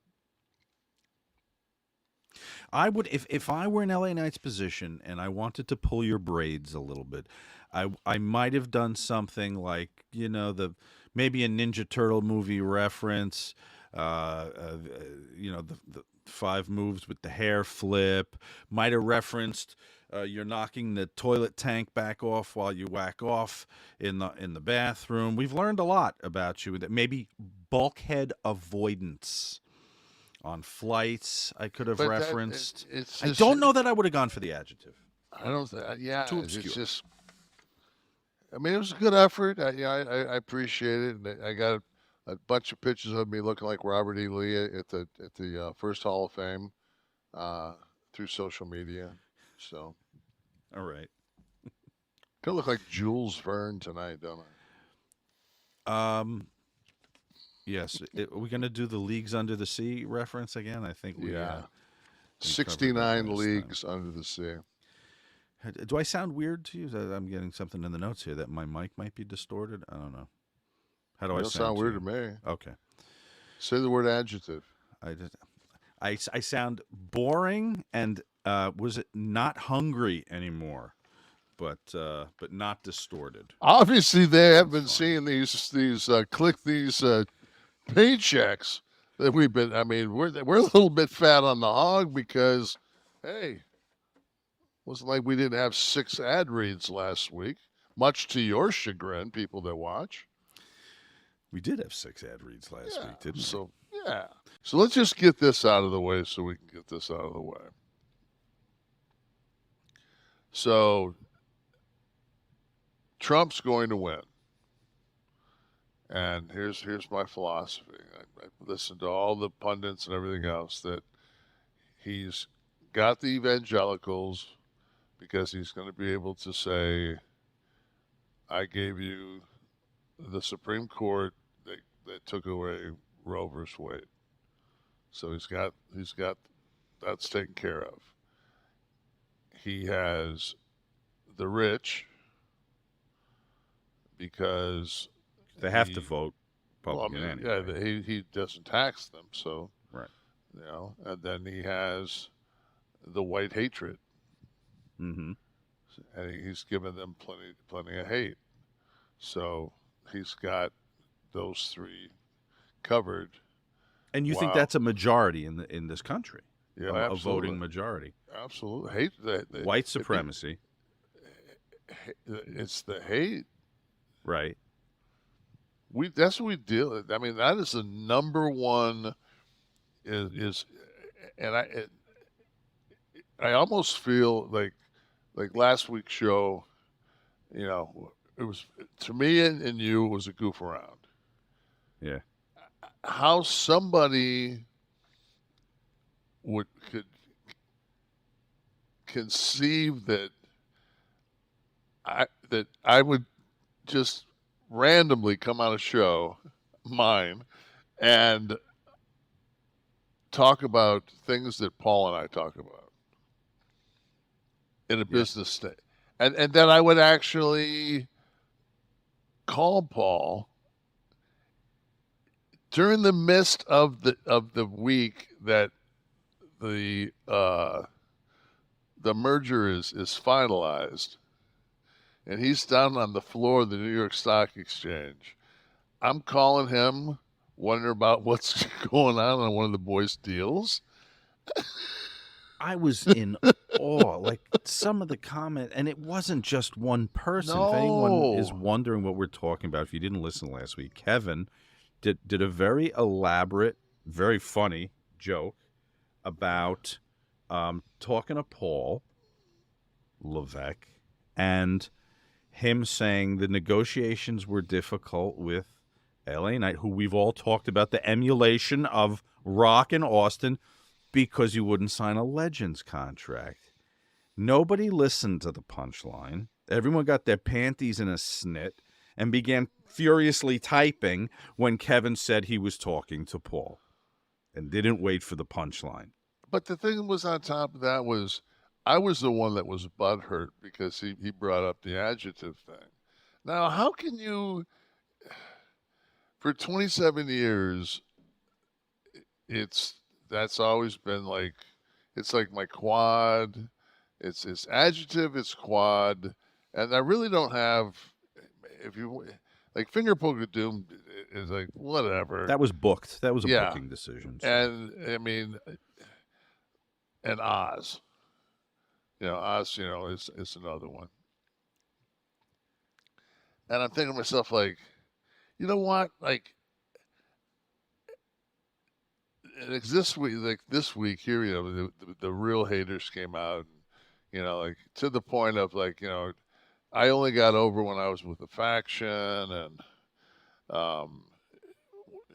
I would if I were in LA Knight's position and I wanted to pull your braids a little bit, I might have done something like the maybe a Ninja Turtle movie reference, the five moves with the hair flip. Might have referenced you're knocking the toilet tank back off while you whack off in the bathroom. We've learned a lot about you. That maybe bulkhead avoidance on flights I could have but referenced. it's I just don't know that I would have gone for the adjective. I don't yeah Too it's obscure. just I mean it was a good effort. I appreciate it. And I got a bunch of pictures of me looking like Robert E. Lee at the first Hall of Fame uh, through social media. So All right. gonna look like Jules Verne tonight, don't Um. Yes. Are we going to do the Leagues Under the Sea reference again? I think I? Yeah. we covered that 69 last time. leagues under the sea. Do I sound weird to you? I'm getting something in the notes here that my mic might be distorted. I don't know. How do You I don't sound sound to weird you? to me. Okay. Say the word adjective. I just I sound boring and was it not hungry anymore? But not distorted. Obviously, they have Sounds been fine. seeing these click these paychecks that we've been. I mean, we're a little bit fat on the hog because, hey, wasn't like we didn't have 6 ad reads last week. Much to your chagrin, people that watch. We did have 6 ad reads last Yeah. week, didn't we? So yeah. So let's just get this out of the way so we can get this out of the way. So Trump's going to win. And here's my philosophy. I listened to all the pundits and everything else that he's got the evangelicals because he's going to be able to say, "I gave you the Supreme Court that took away Roe versus Wade." So he's got that's taken care of. He has the rich because They have to he vote well, I Republican mean, yeah, anyway. he doesn't tax them, so Right. and then he has the white hatred, Mm-hmm. and he's given them plenty of hate. So he's got those three covered. And you think Wow. that's a majority in this country? Yeah, a voting absolutely. majority. Absolutely. Hate White supremacy. it's the hate. Right. That's what we deal. I mean, that is the number one. Is and I almost feel like last week's show. You know, it was to me and you it was a goof around. Yeah. How somebody could conceive that I would just randomly come on a show, mine, and talk about things that Paul and I talk about in a Yeah. business state, and then I would actually call Paul during the midst of the week that the uh, the merger is finalized, and he's down on the floor of the New York Stock Exchange. I'm calling him, wondering about what's going on one of the boys' deals. I was in awe. Like some of the comment, and it wasn't just one person. If anyone is No, wondering what we're talking about, if you didn't listen last week, Kevin did a very elaborate, very funny joke about talking to Paul Levesque and him saying the negotiations were difficult with LA Knight, who we've all talked about the emulation of Rock and Austin because you wouldn't sign a Legends contract. Nobody listened to the punchline. Everyone got their panties in a snit and began furiously typing when Kevin said he was talking to Paul and didn't wait for the punchline. but the thing was on top of that was I was the one that was butthurt because he brought up the adjective thing. Now, how can you, for 27 years, it's that's always been like it's like my quad. It's adjective, it's quad, and I really don't have. If you like finger poke of doom is like whatever. That was booked. That was a Yeah, booking decision. So and I mean, and Oz. Oz. Is another one. And I'm thinking to myself like, you know what? Like, it's this week here, the real haters came out, and, like to the point of like, I only got over when I was with the faction, and um,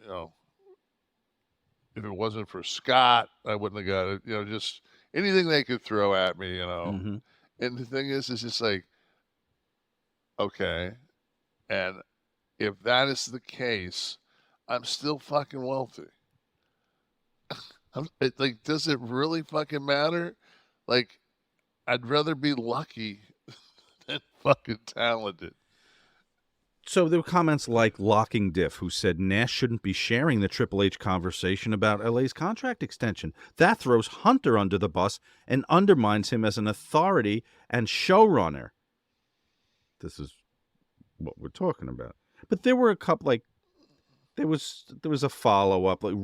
you know, if it wasn't for Scott, I wouldn't have got it. Just anything they could throw at me. mm-hmm. And the thing is just like, okay, and if that is the case, I'm still fucking wealthy. Like, does it really fucking matter? Like, I'd rather be lucky than fucking talented. So there were comments like Locking Diff, who said Nash shouldn't be sharing the Triple H conversation about LA's contract extension. That throws Hunter under the bus and undermines him as an authority and showrunner. This is what we're talking about. But there were a couple, like there was a follow up. Like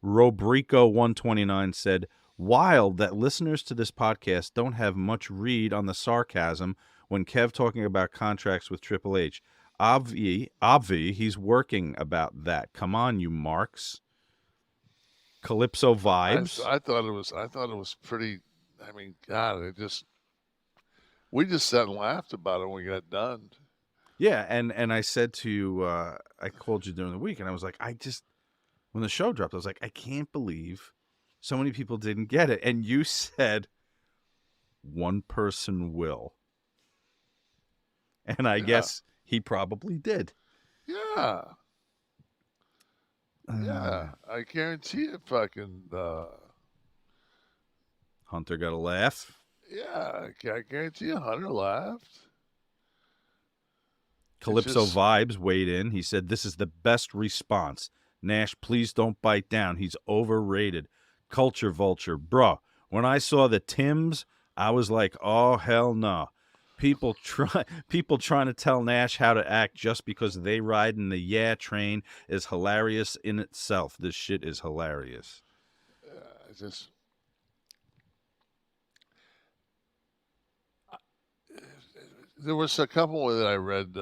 Robrico 129 said, "Wild that listeners to this podcast don't have much read on the sarcasm when Kev talking about contracts with Triple H. Obvi, he's working about that. Come on, you marks." Calypso vibes. I thought it was pretty. I mean, God, we just sat and laughed about it when we got done. Yeah, and I said to you, I called you during the week, and I was like, when the show dropped, I was like, I can't believe so many people didn't get it. And you said, one person will. And I Yeah, guess he probably did. yeah, yeah. I guarantee it. Fucking Hunter got a laugh. yeah. I guarantee you, Hunter laughed. It's Calypso just Vibes weighed in. He said, "This is the best response. Nash, please don't bite down. He's overrated. Culture vulture. Bro, when I saw the Tims, I was like, oh, hell no. People trying to tell Nash how to act just because they ride in the yeah train is hilarious in itself. This shit is hilarious." just there was a couple that I read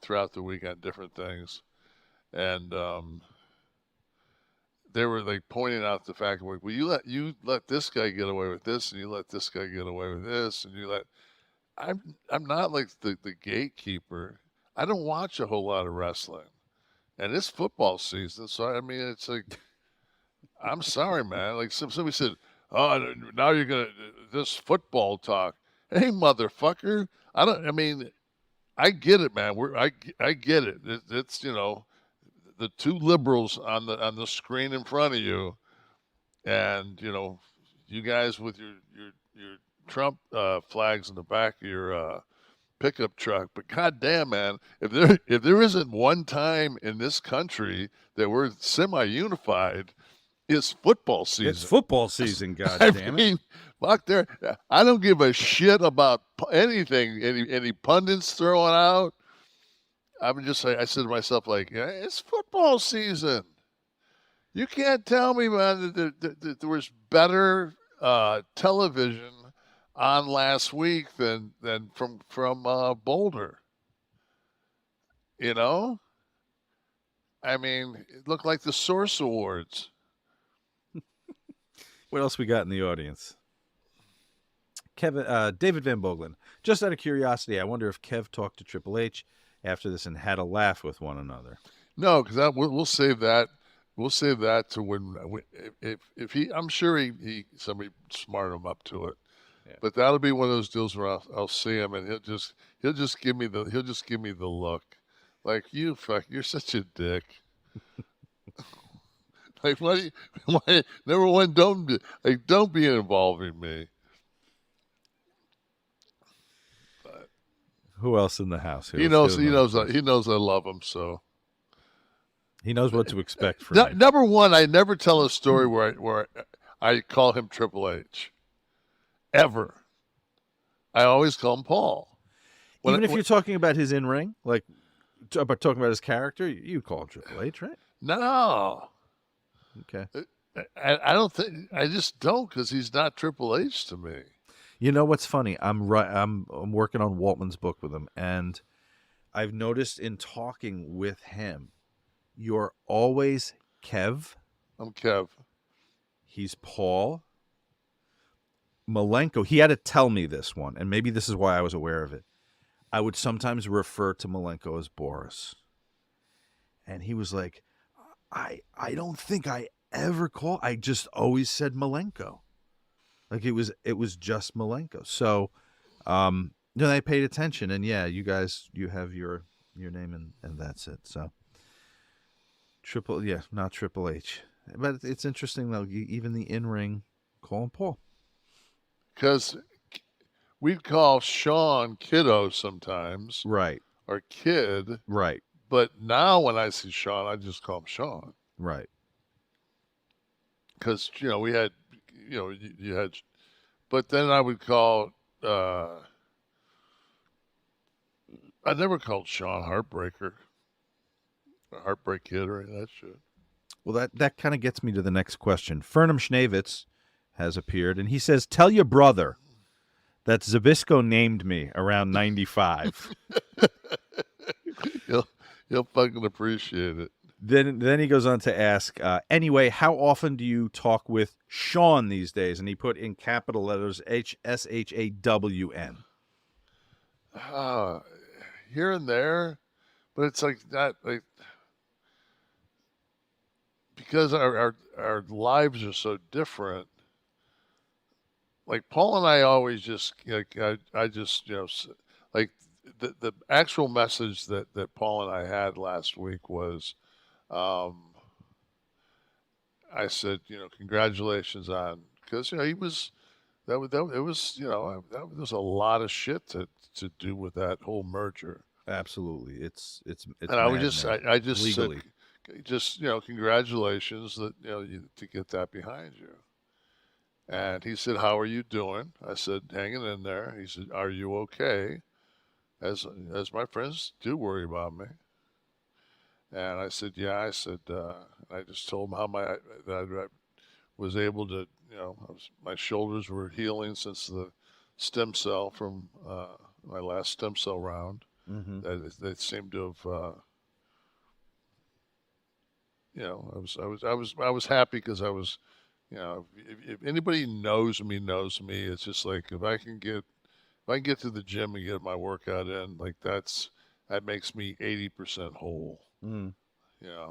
throughout the week on different things, and they were like pointing out the fact, like, well, you let this guy get away with this, and you let this guy get away with this, and you let. I'm not like the gatekeeper. I don't watch a whole lot of wrestling, and it's football season, so I mean, it's like I'm sorry, man. Like somebody said, "Oh, now you're gonna this football talk." Hey, motherfucker! I don't. I mean, I get it, man. I get it. It's the two liberals on the screen in front of you, and you guys with your Trump flags in the back of your pickup truck. But goddamn, man, if there isn't one time in this country that we're semi unified, it's football It's season. football season, god I damn it. mean, fuck there. I don't give a shit about anything. Any pundits throwing out. I'm just like I said to myself, like, yeah, it's football season. You can't tell me, man, that there was better television on last week than from Boulder. You know, I mean, it looked like the Source Awards. What else we got in the audience? David Van Boglin. Just out of curiosity, I wonder if Kev talked to Triple H after this and had a laugh with one another. No, because we'll save that. We'll save that to when if he. I'm sure he somebody smarted him up to it. Yeah. But that'll be one of those deals where I'll see him and he'll just give me the look, like you're such a dick. Like why number one don't be involving me. But Who else in the house? Here, he let's go knows to he another knows question. he knows I love him so. He knows what to expect from you. Number one, I never tell a story where I call him Triple H ever. I always call him Paul. Even if you're talking about his in ring, like about talking about his character, you call him Triple H, right? No, Okay. I don't think I just don't because he's not Triple H to me. You know what's funny? I'm working on Waltman's book with him, and I've noticed in talking with him, you're always Kev. I'm Kev. He's Paul. Malenko. He had to tell me this one, and maybe this is why I was aware of it. I would sometimes refer to Malenko as Boris, and he was like, I don't think I ever call. I just always said Malenko. Like it was just Malenko. So I paid attention, and yeah, you guys you have your name, and that's it. So not Triple H. But it's interesting though, even the in ring call him Paul. Because we'd call Sean Kiddo sometimes Right. or Kid, Right. but now when I see Sean, I just call him Sean. Right. Because we had you had, but then I would call. I never called Sean Heartbreaker, or Heartbreak Kid, or any of that shit. Well, that kind of gets me to the next question. Fernum Schnavitz has appeared, and he says, "Tell your brother that Zabisco named me around 95." You'll fucking appreciate it. Then he goes on to ask, anyway, how often do you talk with Sean these days? And he put in capital letters SHAWN. Here and there, but it's like that, like because our lives are so different. Like Paul and I always just like I just like the actual message that Paul and I had last week was, um, I said congratulations on because he was that it was that was a lot of shit to do with that whole merger. Absolutely. It's And I would just maddening. I just Legally. said just congratulations that to get that behind you. And he said, "How are you doing?" I said, "Hanging in there." He said, "Are you okay?" As my friends do worry about me. And I said, "Yeah." I said, I just told him how that I was able to, my shoulders were healing since the stem cell from my last stem cell round. Mm-hmm. They seemed to have, I was happy because I was, if anybody knows me. It's just like if I can get to the gym and get my workout in, like that makes me 80% whole. Mm.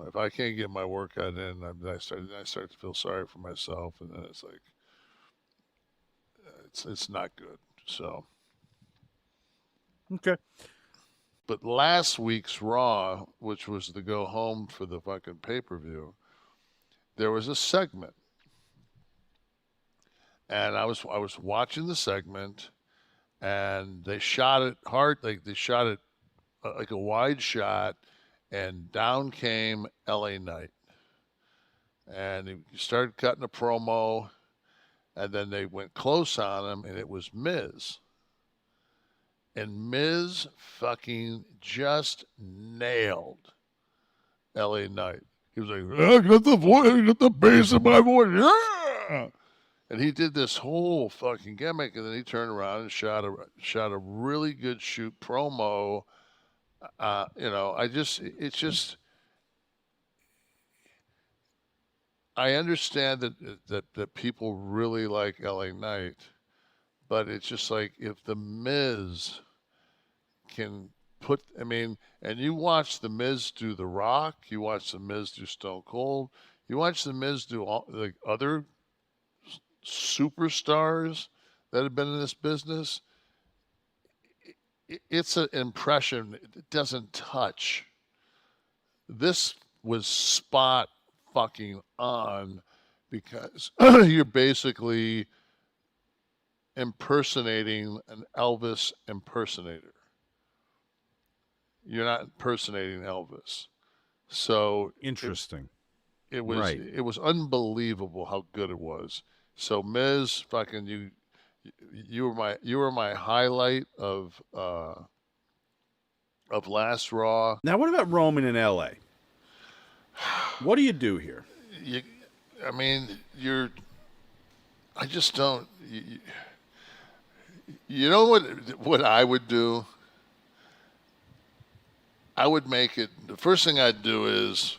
If I can't get my workout in, I start to feel sorry for myself, and then it's like it's not good. So, Okay. but last week's Raw, which was the go home for the fucking pay-per-view, there was a segment, and I was watching the segment, and they shot it hard, like they shot it like a wide shot, and down came L.A. Knight, and he started cutting a promo, and then they went close on him, and it was Miz. And Miz fucking just nailed L.A. Knight. He was like, I got the voice, I got the bass in my voice, yeah. And he did this whole fucking gimmick, and then he turned around and shot a really good shoot promo. It's just I understand that people really like L.A. Knight, but it's just like if the Miz can I mean, and you watch the Miz do The Rock, you watch the Miz do Stone Cold, you watch the Miz do all the other superstars that have been in this business. It's an impression. It doesn't touch. This was spot fucking on because you're basically impersonating an Elvis impersonator. You're not impersonating Elvis. So Interesting. it was Right. it was unbelievable how good it was. So Miz, fucking you were my highlight of last Raw. Now, what about Roman in L.A.? What do you do here? You, I mean, I just don't. You know what I would do? I would make it. The first thing I'd do is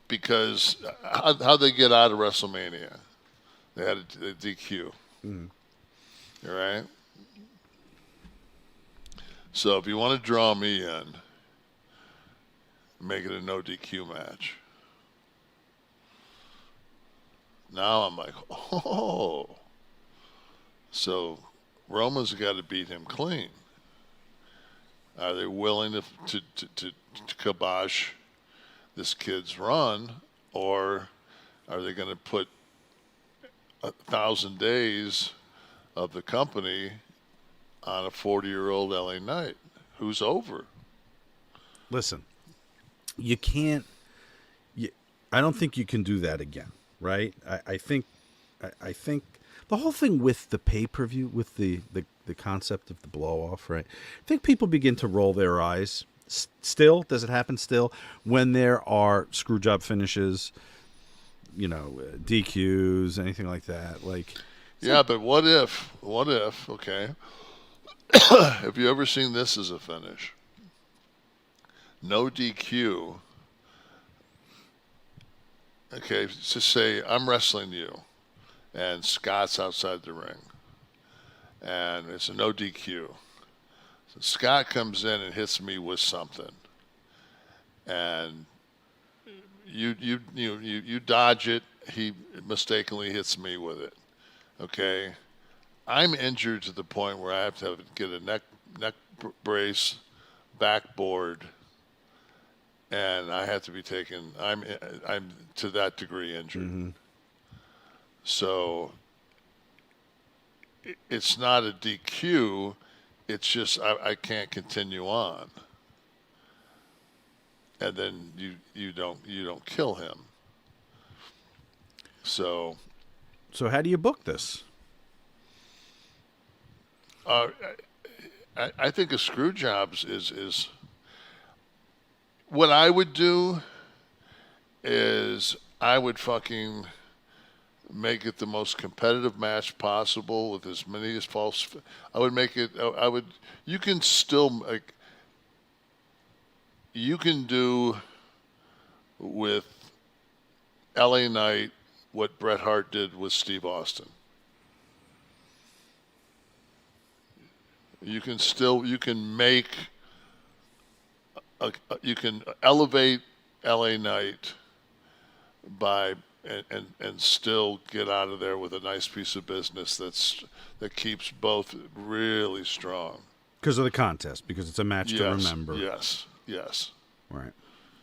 because how they get out of WrestleMania, they had a DQ. Mm. All right. So if you want to draw me in, make it a no DQ match. Now I'm like, oh, so Roman's got to beat him clean. Are they willing to kibosh this kid's run, or are they going to put 1,000 days of the company on a 40-year-old LA Knight who's over? Listen, you can't. I don't think you can do that again, right? I think the whole thing with the pay-per-view, with the concept of the blow-off, right? I think people begin to roll their eyes. Still, does it happen still when there are screw job finishes, DQs, anything like that? Yeah, but what if? Okay, have you ever seen this as a finish? No DQ. Okay, just say I'm wrestling you, and Scott's outside the ring, and it's a no DQ. So Scott comes in and hits me with something, and you dodge it. He mistakenly hits me with it. Okay, I'm injured to the point where I have to get a neck brace, backboard, and I have to be taken. I'm to that degree injured. Mm-hmm. So it's not a DQ. It's just I can't continue on, and then you don't kill him. So how do you book this? uh, I think a screw jobs is what I would do is I would fucking make it the most competitive match possible with as many as false. I would make it. I would. You can still like. You can do with LA Knight what Bret Hart did with Steve Austin. You can make you can elevate LA Knight by and still get out of there with a nice piece of business that keeps both really strong. Because of the contest, because it's a match to Yes, remember. yes. Right.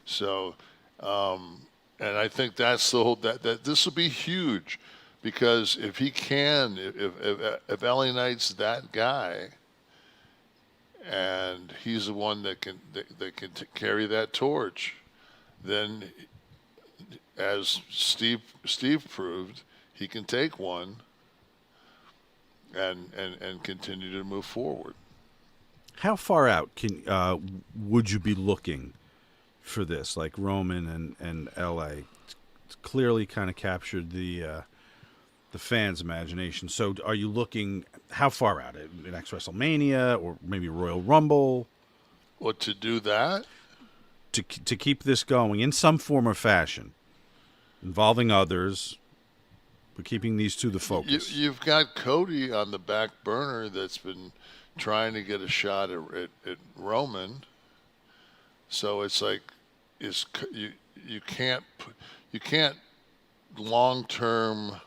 So, and I think that's the whole that this will be huge because if he can, if LA Knight's that guy, and he's the one that can carry that torch, then as Steve proved, he can take one and continue to move forward. How far out can would you be looking for this? Like Roman and LA clearly kind of captured the fans' imagination. So are you looking how far out? Next WrestleMania or maybe Royal Rumble? What to do that? To keep this going in some form or fashion, involving others, but keeping these two the focus. You've got Cody on the back burner that's been trying to get a shot at Roman. So it's like, is you can't you can't long term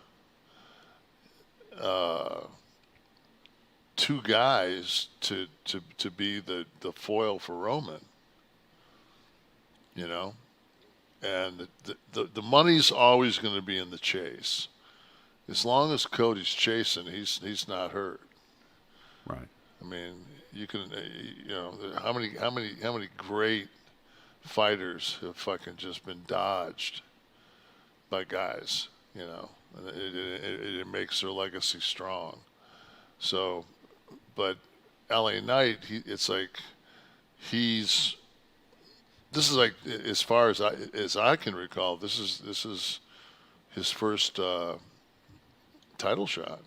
two guys to be the foil for Roman. You know, and the money's always going to be in the chase. As long as Cody's chasing, he's not hurt. Right. I mean, you can, you know, how many great fighters have fucking just been dodged by guys, you know, and it makes their legacy strong. So, but LA Knight, it's like he's this is like as far as I can recall, this is his first title shot.